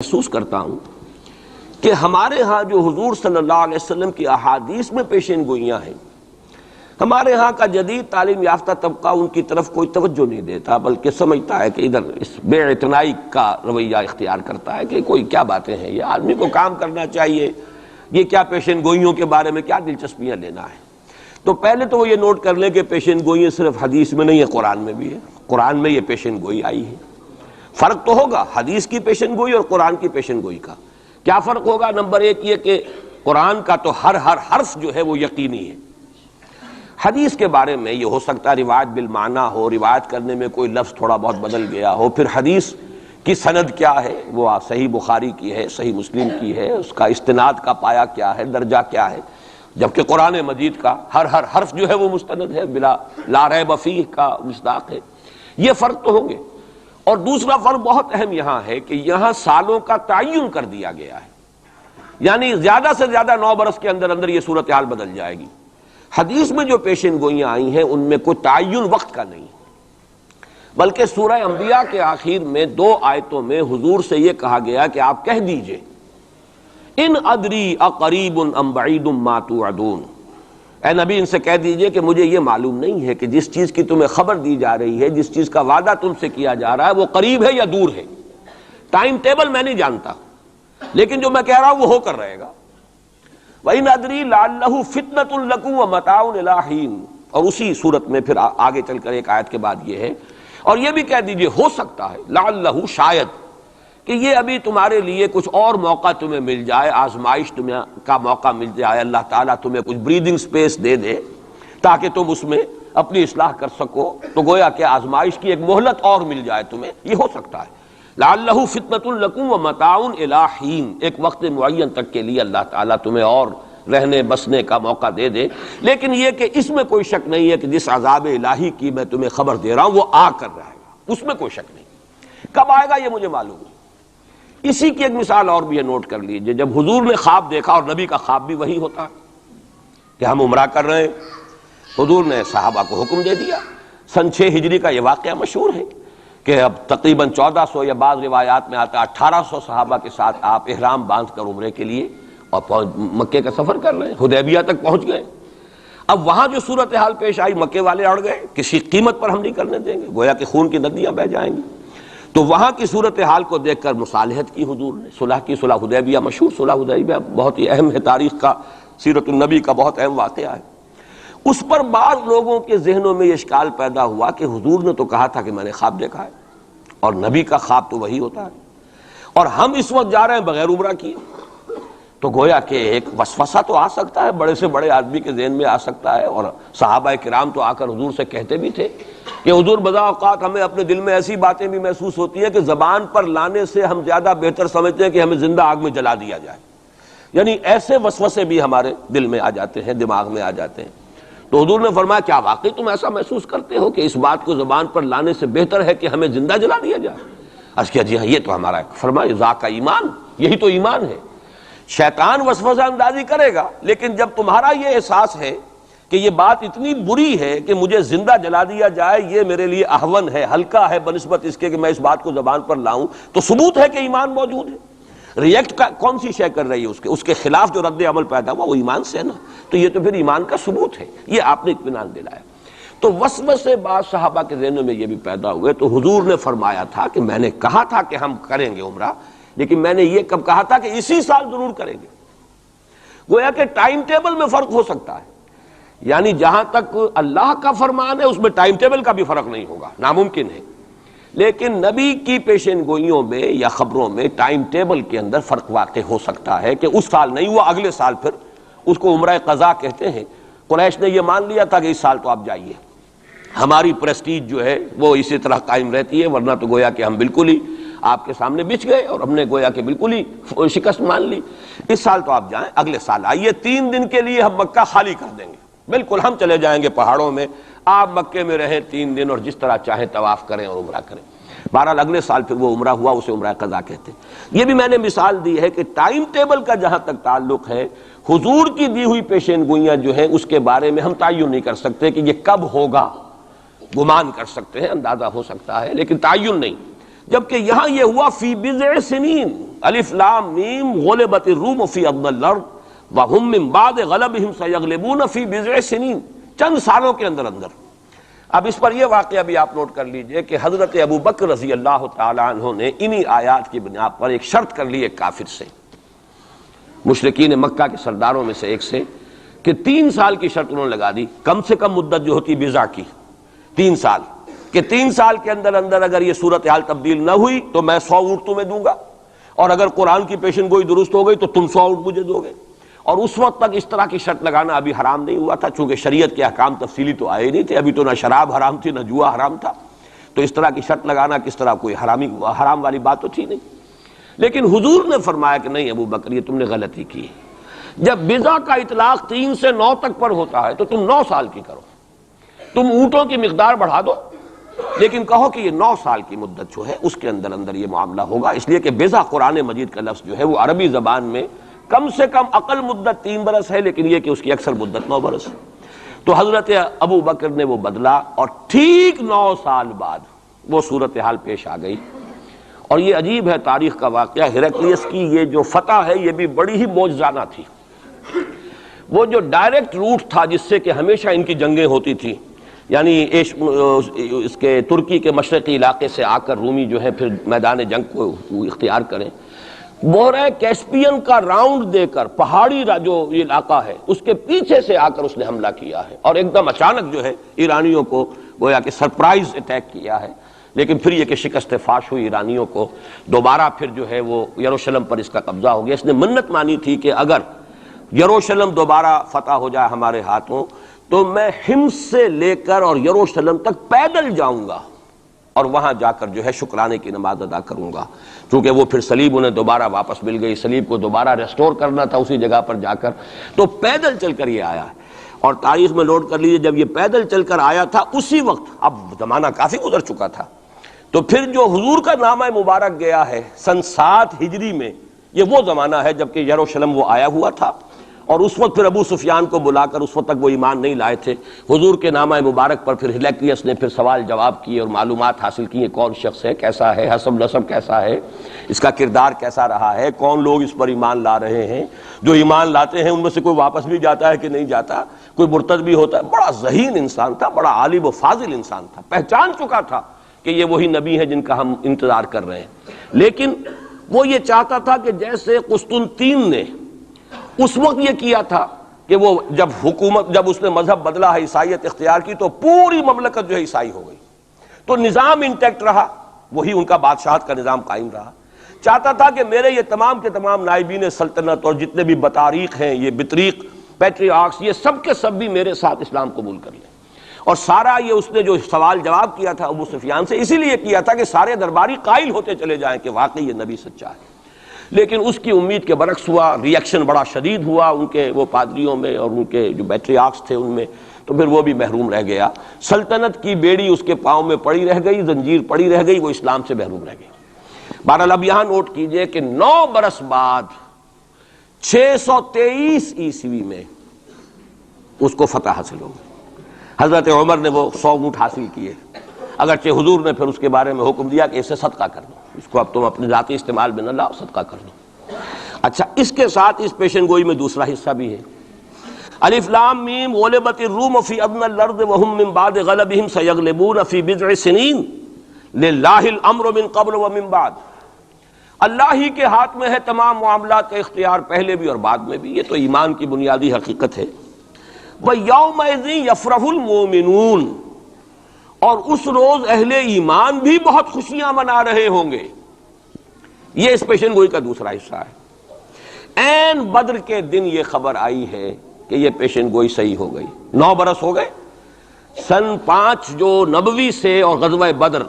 محسوس کرتا ہوں کہ ہمارے ہاں جو حضور صلی اللہ علیہ وسلم کی احادیث میں پیشین گوئیاں ہیں، ہمارے ہاں کا جدید تعلیم یافتہ طبقہ ان کی طرف کوئی توجہ نہیں دیتا، بلکہ سمجھتا ہے کہ ادھر اس بے اعتنائی کا رویہ اختیار کرتا ہے کہ کوئی کیا باتیں ہیں، یہ آدمی کو کام کرنا چاہیے، یہ کیا پیشین گوئیوں کے بارے میں کیا دلچسپیاں لینا ہے۔ تو پہلے تو وہ یہ نوٹ کر لیں کہ پیشین گوئیاں صرف حدیث میں نہیں ہے، قرآن میں بھی ہے، قرآن میں یہ پیشین گوئی آئی ہے۔ فرق تو ہوگا حدیث کی پیشین گوئی اور قرآن کی پیشین گوئی کا۔ کیا فرق ہوگا؟ نمبر ایک یہ کہ قرآن کا تو ہر حرف جو ہے وہ یقینی ہے۔ حدیث کے بارے میں یہ ہو سکتا ہے روایت بالمعنی ہو، روایت کرنے میں کوئی لفظ تھوڑا بہت بدل گیا ہو، پھر حدیث کی سند کیا ہے، وہ صحیح بخاری کی ہے، صحیح مسلم کی ہے، اس کا استناد کا پایا کیا ہے، درجہ کیا ہے، جبکہ قرآن مجید کا ہر حرف جو ہے وہ مستند ہے، بلا لا ریب فیہ کا مصداق ہے۔ یہ فرق تو ہوں گے۔ اور دوسرا فرق بہت اہم یہاں ہے کہ یہاں سالوں کا تعین کر دیا گیا ہے، یعنی زیادہ سے زیادہ 9 برس کے اندر اندر یہ صورتحال بدل جائے گی۔ حدیث میں جو پیشین گوئیاں آئی ہیں ان میں کوئی تعین وقت کا نہیں، بلکہ سورہ انبیاء کے آخر میں 2 آیتوں میں حضور سے یہ کہا گیا کہ آپ کہہ دیجئے ان ادری اقریب ام بعید ما توعدون، اے نبی ان سے کہہ دیجئے کہ مجھے یہ معلوم نہیں ہے کہ جس چیز کی تمہیں خبر دی جا رہی ہے، جس چیز کا وعدہ تم سے کیا جا رہا ہے وہ قریب ہے یا دور ہے، ٹائم ٹیبل میں نہیں جانتا، لیکن جو میں کہہ رہا ہوں وہ ہو کر رہے گا۔ وَإِنْ أَدْرِي لَعَلَّهُ فِتْنَةٌ لَكُمْ وَمَتَاعٌ إِلَىٰ حِينٍ، اور اسی صورت میں پھر آگے چل کر ایک آیت کے بعد یہ ہے، اور یہ بھی کہہ دیجئے ہو سکتا ہے لعلہ شاید کہ یہ ابھی تمہارے لیے کچھ اور موقع تمہیں مل جائے، آزمائش تمہیں کا موقع مل جائے، اللہ تعالیٰ تمہیں کچھ بریدنگ سپیس دے دے تاکہ تم اس میں اپنی اصلاح کر سکو، تو گویا کہ آزمائش کی ایک مہلت اور مل جائے تمہیں، یہ ہو سکتا ہے۔ لعلہ فتنۃ لکم ومتاع الی حین، ایک وقت معین تک کے لیے اللہ تعالیٰ تمہیں اور رہنے بسنے کا موقع دے دے، لیکن یہ کہ اس میں کوئی شک نہیں ہے کہ جس عذاب الہی کی میں تمہیں خبر دے رہا ہوں وہ آ کر رہے گا، اس میں کوئی شک نہیں۔ کب آئے گا یہ مجھے معلوم ہے۔ اسی کی ایک مثال اور بھی ہے، نوٹ کر لیجئے، جب حضور نے خواب دیکھا، اور نبی کا خواب بھی وہی ہوتا ہے کہ ہم عمرہ کر رہے ہیں، حضور نے صحابہ کو حکم دے دیا۔ سن 6 ہجری کا یہ واقعہ مشہور ہے کہ اب تقریباً 1400 یا بعض روایات میں آتا 1800 صحابہ کے ساتھ آپ احرام باندھ کر عمرے کے لیے اور مکے کا سفر کر رہے ہیں، حدیبیہ تک پہنچ گئے۔ اب وہاں جو صورتحال پیش آئی، مکے والے اڑ گئے، کسی قیمت پر ہم نہیں کرنے دیں گے، گویا کہ خون کی ندیاں بہہ جائیں گی۔ تو وہاں کی صورتحال کو دیکھ کر مصالحت کی حضور نے، صلح کی، صلح حدیبیہ مشہور، صلح حدیبیہ بہت ہی اہم ہے، تاریخ کا، سیرت النبی کا بہت اہم واقعہ ہے۔ اس پر بعض لوگوں کے ذہنوں میں یہ اشکال پیدا ہوا کہ حضور نے تو کہا تھا کہ میں نے خواب دیکھا ہے، اور نبی کا خواب تو وہی ہوتا ہے، اور ہم اس وقت جا رہے ہیں بغیر عمرہ کیے، تو گویا کہ ایک وسوسہ تو آ سکتا ہے، بڑے سے بڑے آدمی کے ذہن میں آ سکتا ہے۔ اور صحابہ کرام تو آ کر حضور سے کہتے بھی تھے کہ حضور بضع اوقات ہمیں اپنے دل میں ایسی باتیں بھی محسوس ہوتی ہیں کہ زبان پر لانے سے ہم زیادہ بہتر سمجھتے ہیں کہ ہمیں زندہ آگ میں جلا دیا جائے، یعنی ایسے وسوسے بھی ہمارے دل میں آ جاتے ہیں، دماغ میں آ جاتے ہیں۔ تو حضور نے فرمایا کیا واقعی تم ایسا محسوس کرتے ہو کہ اس بات کو زبان پر لانے سے بہتر ہے کہ ہمیں زندہ جلا دیا جائے؟ عرض کیا جی ہاں، یہ تو ہمارا، فرمایا ذاک ایمان، یہی تو ایمان ہے۔ شیطان وسوسہ اندازی کرے گا، لیکن جب تمہارا یہ احساس ہے کہ یہ بات اتنی بری ہے کہ مجھے زندہ جلا دیا جائے، یہ میرے لیے اہون ہے، ہلکا ہے بنسبت اس کے کہ میں اس بات کو زبان پر لاؤں، تو ثبوت ہے کہ ایمان موجود ہے۔ ریئیکٹ کون سی شے کر رہی ہے اس کے خلاف جو رد عمل پیدا ہوا وہ ایمان سے ہے نا، تو یہ تو پھر ایمان کا ثبوت ہے، یہ آپ نے اطمینان دلایا۔ تو وسوسے بعض صحابہ کے ذہنوں میں یہ بھی پیدا ہوئے، تو حضور نے فرمایا تھا کہ میں نے کہا تھا کہ ہم کریں گے عمرہ، لیکن میں نے یہ کب کہا تھا کہ اسی سال ضرور کریں گے۔ گویا کہ ٹائم ٹیبل میں فرق ہو سکتا ہے، یعنی جہاں تک اللہ کا فرمان ہے اس میں ٹائم ٹیبل کا بھی فرق نہیں ہوگا، ناممکن ہے، لیکن نبی کی پیشین گوئیوں میں یا خبروں میں ٹائم ٹیبل کے اندر فرق واقع ہو سکتا ہے کہ اس سال نہیں ہوا، اگلے سال پھر اس کو عمرہ قضا کہتے ہیں۔ قریش نے یہ مان لیا تھا کہ اس سال تو آپ جائیے، ہماری پریسٹیج جو ہے وہ اسی طرح قائم رہتی ہے، ورنہ تو گویا کہ ہم بالکل ہی آپ کے سامنے بچ گئے اور ہم نے گویا کہ بالکل ہی شکست مان لی۔ اس سال تو آپ جائیں، اگلے سال آئیے، 3 دن کے لیے ہم مکہ خالی کر دیں گے، بالکل ہم چلے جائیں گے پہاڑوں میں، آپ مکے میں رہیں 3 دن اور جس طرح چاہیں طواف کریں اور عمرہ کریں۔ بہرحال اگلے سال پھر وہ عمرہ ہوا، اسے عمرہ قضا کہتے ہیں۔ یہ بھی میں نے مثال دی ہے کہ ٹائم ٹیبل کا جہاں تک تعلق ہے، حضور کی دی ہوئی پیشین گوئیاں جو ہیں اس کے بارے میں ہم تعین نہیں کر سکتے کہ یہ کب ہوگا، گمان کر سکتے ہیں، اندازہ ہو سکتا ہے، لیکن تعین نہیں۔ جبکہ یہاں یہ ہوا فی بضع سنین، الف لام میم غلبت الروم فی ادنی الارض وہم من بعد غلبہم سیغلبون فی بضع سنین، چند سالوں کے اندر اندر۔ اب اس پر یہ واقعہ بھی آپ نوٹ کر لیجئے کہ حضرت ابو بکر رضی اللہ تعالی عنہ نے انہی آیات کی بنا پر ایک شرط کر لی ایک کافر سے، مشرکین مکہ کے سرداروں میں سے ایک سے، کہ 3 سال کی شرط انہوں نے لگا دی، کم سے کم مدت جو ہوتی بضع کی 3 سال، کہ 3 سال کے اندر اندر اگر یہ صورتحال تبدیل نہ ہوئی تو میں 100 اونٹ تمہیں دوں گا، اور اگر قرآن کی پیشن گوئی درست ہو گئی تو تم 100 اونٹ مجھے دو گے۔ اور اس وقت تک اس طرح کی شرط لگانا ابھی حرام نہیں ہوا تھا، چونکہ شریعت کے احکام تفصیلی تو آئے نہیں تھے، ابھی تو نہ شراب حرام تھی نہ جوا حرام تھا، تو اس طرح کی شرط لگانا کس طرح کوئی حرام والی بات تو تھی نہیں۔ لیکن حضور نے فرمایا کہ نہیں ابو بکر یہ تم نے غلطی کی، جب بضع کا اطلاق 3 سے 9 تک پر ہوتا ہے تو تم 9 سال کی کرو، تم اونٹوں کی مقدار بڑھا دو لیکن کہو کہ یہ 9 سال کی مدت جو ہے اس کے اندر اندر یہ معاملہ ہوگا، اس لیے کہ بضع قرآن مجید کا لفظ جو ہے وہ عربی زبان میں کم سے کم اقل مدت 3 برس ہے، لیکن یہ کہ اس کی اکثر مدت 9 برس ہے۔ تو حضرت ابو بکر نے وہ بدلا اور ٹھیک 9 سال بعد وہ صورتحال پیش آ گئی۔ اور یہ عجیب ہے تاریخ کا واقعہ، ہرقلیس کی یہ جو فتح ہے یہ بھی بڑی ہی معجزانہ تھی۔ وہ جو ڈائریکٹ روٹ تھا جس سے کہ ہمیشہ ان کی جنگیں ہوتی تھی، یعنی اس کے ترکی کے مشرقی علاقے سے آ کر رومی جو ہے پھر میدان جنگ کو اختیار کریں، بحیرہ کیسپین کا راؤنڈ دے کر پہاڑی جو یہ علاقہ ہے اس کے پیچھے سے آ کر اس نے حملہ کیا ہے، اور ایک دم اچانک جو ہے ایرانیوں کو گویا کہ سرپرائز اٹیک کیا ہے۔ لیکن پھر یہ کہ شکست فاش ہوئی ایرانیوں کو، دوبارہ پھر جو ہے وہ یروشلم پر اس کا قبضہ ہو گیا۔ اس نے منت مانی تھی کہ اگر یروشلم دوبارہ فتح ہو جائے ہمارے ہاتھوں تو میں حمص سے لے کر اور یروشلم تک پیدل جاؤں گا اور وہاں جا کر جو ہے شکرانے کی نماز ادا کروں گا، چونکہ وہ پھر صلیب انہیں دوبارہ واپس مل گئی، صلیب کو دوبارہ ریسٹور کرنا تھا اسی جگہ پر جا کر، تو پیدل چل کر یہ آیا ہے۔ اور تاریخ میں نوٹ کر لیجیے جب یہ پیدل چل کر آیا تھا اسی وقت، اب زمانہ کافی گزر چکا تھا، تو پھر جو حضور کا نامہ مبارک گیا ہے سن 7 ہجری میں، یہ وہ زمانہ ہے جبکہ یروشلم وہ آیا ہوا تھا، اور اس وقت پھر ابو سفیان کو بلا کر، اس وقت تک وہ ایمان نہیں لائے تھے، حضور کے نامہ مبارک پر پھر ہرقلیس نے پھر سوال جواب کیے اور معلومات حاصل کی ہیں، کون شخص ہے، کیسا ہے، حسب نسب کیسا ہے، اس کا کردار کیسا رہا ہے، کون لوگ اس پر ایمان لا رہے ہیں، جو ایمان لاتے ہیں ان میں سے کوئی واپس بھی جاتا ہے کہ نہیں جاتا، کوئی مرتد بھی ہوتا ہے۔ بڑا ذہین انسان تھا، بڑا عالم و فاضل انسان تھا، پہچان چکا تھا کہ یہ وہی نبی ہے جن کا ہم انتظار کر رہے ہیں۔ لیکن وہ یہ چاہتا تھا کہ جیسے قسطنطین نے اس وقت یہ کیا تھا کہ وہ جب اس نے مذہب بدلا ہے، عیسائیت اختیار کی، تو پوری مملکت جو ہے عیسائی ہو گئی، تو نظام انٹیکٹ رہا، وہی ان کا بادشاہت کا نظام قائم رہا۔ چاہتا تھا کہ میرے یہ تمام کے تمام نائبین سلطنت اور جتنے بھی بطاریق ہیں، یہ بطریق پیٹریارکس، یہ سب کے سب بھی میرے ساتھ اسلام قبول کر لیں۔ اور سارا یہ اس نے جو سوال جواب کیا تھا ابو سفیان سے، اسی لیے کیا تھا کہ سارے درباری قائل ہوتے چلے جائیں کہ واقعی یہ نبی سچا ہے۔ لیکن اس کی امید کے برعکس ہوا، ریئیکشن بڑا شدید ہوا ان کے وہ پادریوں میں اور ان کے جو پیٹریارکس تھے ان میں، تو پھر وہ بھی محروم رہ گیا، سلطنت کی بیڑی اس کے پاؤں میں پڑی رہ گئی، زنجیر پڑی رہ گئی، وہ اسلام سے محروم رہ گئی۔ بہرحال اب یہاں نوٹ کیجئے کہ 9 برس بعد 623 عیسوی میں اس کو فتح حاصل ہو گئی۔ حضرت عمر نے وہ 100 اونٹ حاصل کیے، اگرچہ حضور نے پھر اس کے بارے میں حکم دیا کہ اسے صدقہ کر دو، اس کو اب تم اپنے ذاتی استعمال میں نہ لاؤ، صدقہ کر دو۔ اچھا، اس کے ساتھ اس پیشن گوئی میں دوسرا حصہ بھی ہے، الف لام میم غلبت الروم فی ادنی الارض وهم من بعد غلبهم سیغلبون فی بضع سنین للہ الامر من قبل ومن بعد۔ اللہ ہی کے ہاتھ میں ہے تمام معاملات کا اختیار، پہلے بھی اور بعد میں بھی، یہ تو ایمان کی بنیادی حقیقت ہے۔ وَيَوْمَئِذٍ يَفْرَحُ الْمُؤْمِنُونَ، اور اس روز اہل ایمان بھی بہت خوشیاں منا رہے ہوں گے۔ یہ اس پیشن گوئی کا دوسرا حصہ ہے۔ عین بدر کے دن یہ خبر آئی ہے کہ یہ پیشن گوئی صحیح ہو گئی۔ 9 برس ہو گئے، سن 5 جو نبوی سے اور غزوہ بدر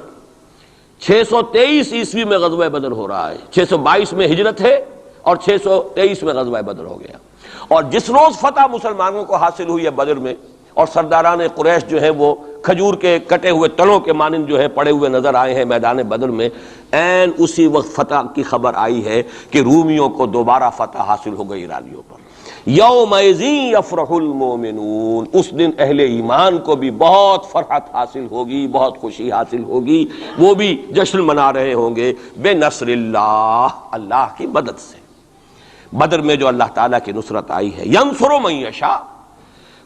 623 عیسوی میں غزوہ بدر ہو رہا ہے، 622 میں ہجرت ہے اور 623 میں غزوہ بدر ہو گیا۔ اور جس روز فتح مسلمانوں کو حاصل ہوئی ہے بدر میں، اور سرداران قریش جو ہیں وہ کھجور کے کٹے ہوئے تلوں کے مانند جو ہے پڑے ہوئے نظر آئے ہیں میدان بدر میں، عین اسی وقت فتح کی خبر آئی ہے کہ رومیوں کو دوبارہ فتح حاصل ہو گئی ایرانیوں پر۔ یومئذ یفرح المؤمنون، اس دن اہل ایمان کو بھی بہت فرحت حاصل ہوگی، بہت خوشی حاصل ہوگی، وہ بھی جشن منا رہے ہوں گے بنصر اللہ، اللہ کی مدد سے۔ بدر میں جو اللہ تعالیٰ کی نصرت آئی ہے، ینصر من یشاء،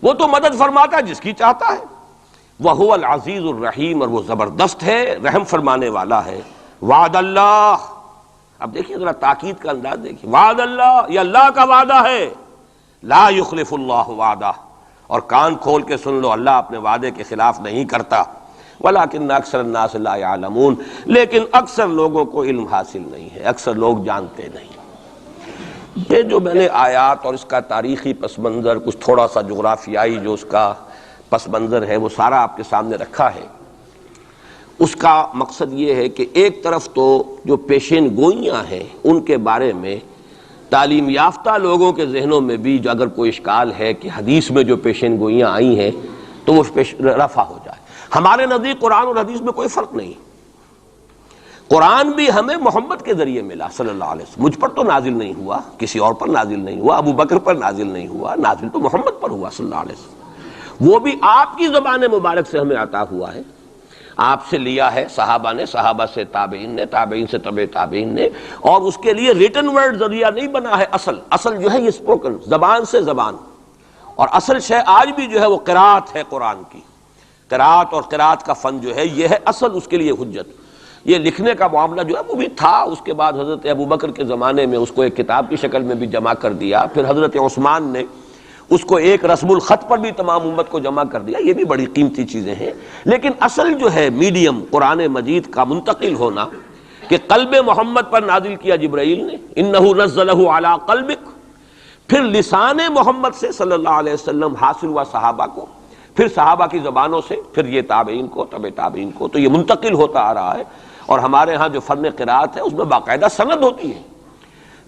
وہ تو مدد فرماتا ہے جس کی چاہتا ہے، وَهُوَ الْعَزِيزُ الرَّحِيمُ، اور وہ زبردست ہے، رحم فرمانے والا ہے۔ وعد اللہ، اب دیکھیں ذرا تاکید کا انداز دیکھیں، وعد اللہ، یہ اللہ کا وعدہ ہے، لا یخلف اللہ وعدہ، اور کان کھول کے سن لو، اللہ اپنے وعدے کے خلاف نہیں کرتا۔ ولیکن اکثر الناس لا یعلمون، لیکن اکثر لوگوں کو علم حاصل نہیں ہے، اکثر لوگ جانتے نہیں۔ یہ جو میں نے آیات اور اس کا تاریخی پس منظر، کچھ تھوڑا سا جغرافیائی جو اس کا پس منظر ہے، وہ سارا آپ کے سامنے رکھا ہے۔ اس کا مقصد یہ ہے کہ ایک طرف تو جو پیشین گوئیاں ہیں ان کے بارے میں تعلیم یافتہ لوگوں کے ذہنوں میں بھی جو اگر کوئی اشکال ہے کہ حدیث میں جو پیشین گوئیاں آئی ہیں تو وہ رفع ہو جائے۔ ہمارے نزدیک قرآن اور حدیث میں کوئی فرق نہیں، قرآن بھی ہمیں محمد کے ذریعے ملا صلی اللہ علیہ وسلم، مجھ پر تو نازل نہیں ہوا، کسی اور پر نازل نہیں ہوا، ابو بکر پر نازل نہیں ہوا، نازل تو محمد پر ہوا صلی اللہ علیہ وسلم، وہ بھی آپ کی زبان مبارک سے ہمیں عطا ہوا ہے، آپ سے لیا ہے صحابہ نے، صحابہ سے تابعین نے، تابعین سے تبع تابعین نے، اور اس کے لیے ریٹن ورڈ ذریعہ نہیں بنا ہے، اصل جو ہے یہ اسپوکن، زبان سے زبان، اور اصل شے آج بھی جو ہے وہ قرات ہے قرآن کی، قرات اور قرات کا فن جو ہے یہ ہے اصل اس کے لیے حجت۔ یہ لکھنے کا معاملہ جو ہے وہ بھی تھا، اس کے بعد حضرت ابو بکر کے زمانے میں اس کو ایک کتاب کی شکل میں بھی جمع کر دیا، پھر حضرت عثمان نے اس کو ایک رسم الخط پر بھی تمام امت کو جمع کر دیا، یہ بھی بڑی قیمتی چیزیں ہیں۔ لیکن اصل جو ہے میڈیم قرآن مجید کا منتقل ہونا کہ قلب محمد پر نازل کیا جبرائیل نے، انہ نزلہ علی قلبک، پھر لسان محمد سے صلی اللہ علیہ وسلم حاصل ہوا صحابہ کو، پھر صحابہ کی زبانوں سے، پھر یہ تابعین کو، تبع تابعین کو، تو یہ منتقل ہوتا آ رہا ہے۔ اور ہمارے ہاں جو فن قرات ہے اس میں باقاعدہ سند ہوتی ہے،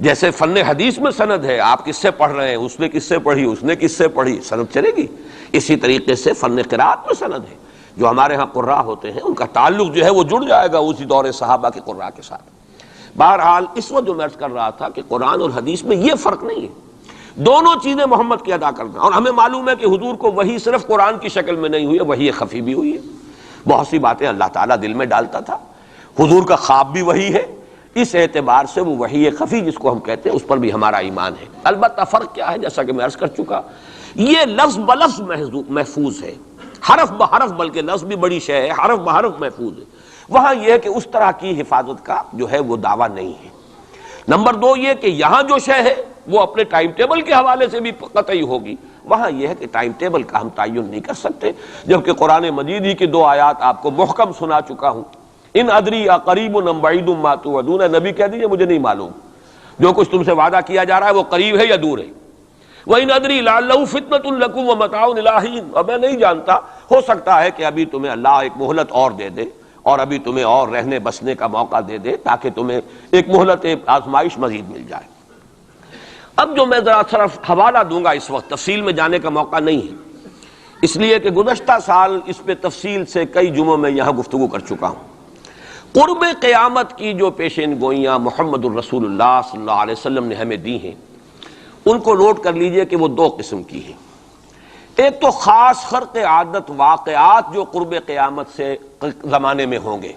جیسے فن حدیث میں سند ہے، آپ کس سے پڑھ رہے ہیں، اس نے کس سے پڑھی، اس نے کس سے پڑھی، سند چلے گی۔ اسی طریقے سے فن قرات میں سند ہے، جو ہمارے ہاں قراء ہوتے ہیں ان کا تعلق جو ہے وہ جڑ جائے گا اسی دور صحابہ کے قراء کے ساتھ۔ بہرحال اس وقت جو میں عرض کر رہا تھا کہ قرآن اور حدیث میں یہ فرق نہیں ہے، دونوں چیزیں محمد کی ادا کرنا، اور ہمیں معلوم ہے کہ حضور کو وحی صرف قرآن کی شکل میں نہیں ہوئی ہے، وحی خفی بھی ہوئی ہے، بہت سی باتیں اللہ تعالیٰ دل میں ڈالتا تھا، حضور کا خواب بھی وحی ہے، اس اعتبار سے وہ وحی خفی جس کو ہم کہتے ہیں اس پر بھی ہمارا ایمان ہے۔ البتہ فرق کیا ہے، جیسا کہ میں عرض کر چکا، یہ لفظ بلفظ محفوظ ہے، حرف بحرف، بلکہ لفظ بھی بڑی شے ہے، حرف بحرف محفوظ ہے۔ وہاں یہ ہے کہ اس طرح کی حفاظت کا جو ہے وہ دعویٰ نہیں ہے۔ نمبر دو یہ کہ یہاں جو شے ہے وہ اپنے ٹائم ٹیبل کے حوالے سے بھی قطعی ہوگی، وہاں یہ ہے کہ ٹائم ٹیبل کا ہم تعین نہیں کر سکتے، جبکہ قرآن مجید ہی کی 2 آیات آپ کو محکم سنا چکا ہوں، ان ادری اقریب ام بعید ما توعدون، نبی کہہ دیجئے مجھے نہیں معلوم، جو کچھ تم سے وعدہ کیا جا رہا ہے وہ قریب ہے یا دور ہے۔ وَإِنْ أَدْرِي لَعَلَّهُ فِتْنَةٌ لَكُمْ وَمَتَاعٌ إِلَىٰ حِينٍ، اور میں نہیں جانتا، ہو سکتا ہے کہ ابھی تمہیں اللہ ایک مہلت اور دے دے، اور ابھی تمہیں اور رہنے بسنے کا موقع دے دے، تاکہ تمہیں ایک مہلت آزمائش مزید مل جائے۔ اب جو میں ذرا صرف حوالہ دوں گا، اس وقت تفصیل میں جانے کا موقع نہیں ہے، اس لیے کہ گزشتہ سال اس پہ تفصیل سے کئی جمعوں میں یہاں گفتگو کر چکا ہوں۔ قرب قیامت کی جو پیشین گوئیاں محمد الرسول اللہ صلی اللہ علیہ وسلم نے ہمیں دی ہیں، ان کو نوٹ کر لیجئے کہ وہ 2 قسم کی ہیں۔ ایک تو خاص خرق عادت واقعات جو قرب قیامت سے زمانے میں ہوں گے،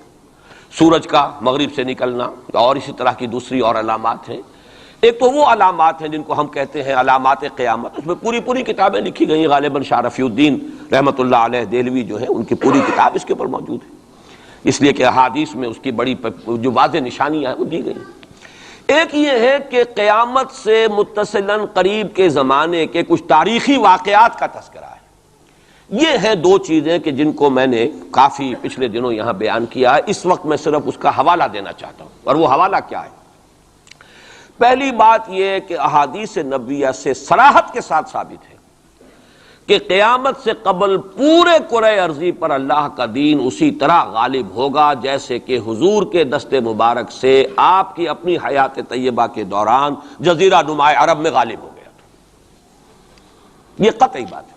سورج کا مغرب سے نکلنا اور اسی طرح کی دوسری اور علامات ہیں۔ ایک تو وہ علامات ہیں جن کو ہم کہتے ہیں علامات قیامت، اس میں پوری کتابیں لکھی گئی ہیں، غالباً شاہ رفیع الدین رحمۃ اللہ علیہ دہلوی جو ہیں ان کی پوری کتاب اس کے اوپر موجود ہے، اس لیے کہ احادیث میں اس کی بڑی جو واضح نشانیاں ہیں وہ دی گئی ہیں۔ ایک یہ ہے کہ قیامت سے متصلاً قریب کے زمانے کے کچھ تاریخی واقعات کا تذکرہ ہے۔ یہ ہیں 2 چیزیں کہ جن کو میں نے کافی پچھلے دنوں یہاں بیان کیا ہے، اس وقت میں صرف اس کا حوالہ دینا چاہتا ہوں، اور وہ حوالہ کیا ہے؟ پہلی بات یہ ہے کہ احادیث نبویہ سے صراحت کے ساتھ ثابت ہے کہ قیامت سے قبل پورے کرۂ ارضی پر اللہ کا دین اسی طرح غالب ہوگا جیسے کہ حضور کے دست مبارک سے آپ کی اپنی حیات طیبہ کے دوران جزیرہ نما عرب میں غالب ہو گیا تھا۔ یہ قطعی بات ہے۔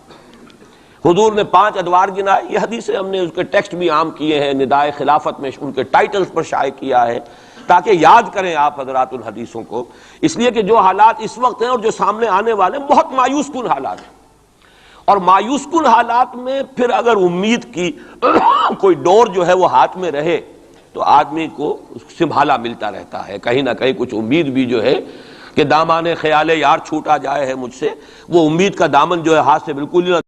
حضور نے 5 ادوار گنائے، یہ حدیثیں ہم نے اس کے ٹیکسٹ بھی عام کیے ہیں، ندائے خلافت میں ان کے ٹائٹلز پر شائع کیا ہے تاکہ یاد کریں آپ حضرات ان حدیثوں کو، اس لیے کہ جو حالات اس وقت ہیں اور جو سامنے آنے والے ہیں بہت مایوس کن حالات ہیں، اور مایوس کن حالات میں پھر اگر امید کی کوئی ڈور جو ہے وہ ہاتھ میں رہے تو آدمی کو سنبھالا ملتا رہتا ہے، کہیں نہ کہیں کچھ امید بھی جو ہے کہ دامان خیال یار چھوٹا جائے ہے مجھ سے، وہ امید کا دامن جو ہے ہاتھ سے بالکل ہی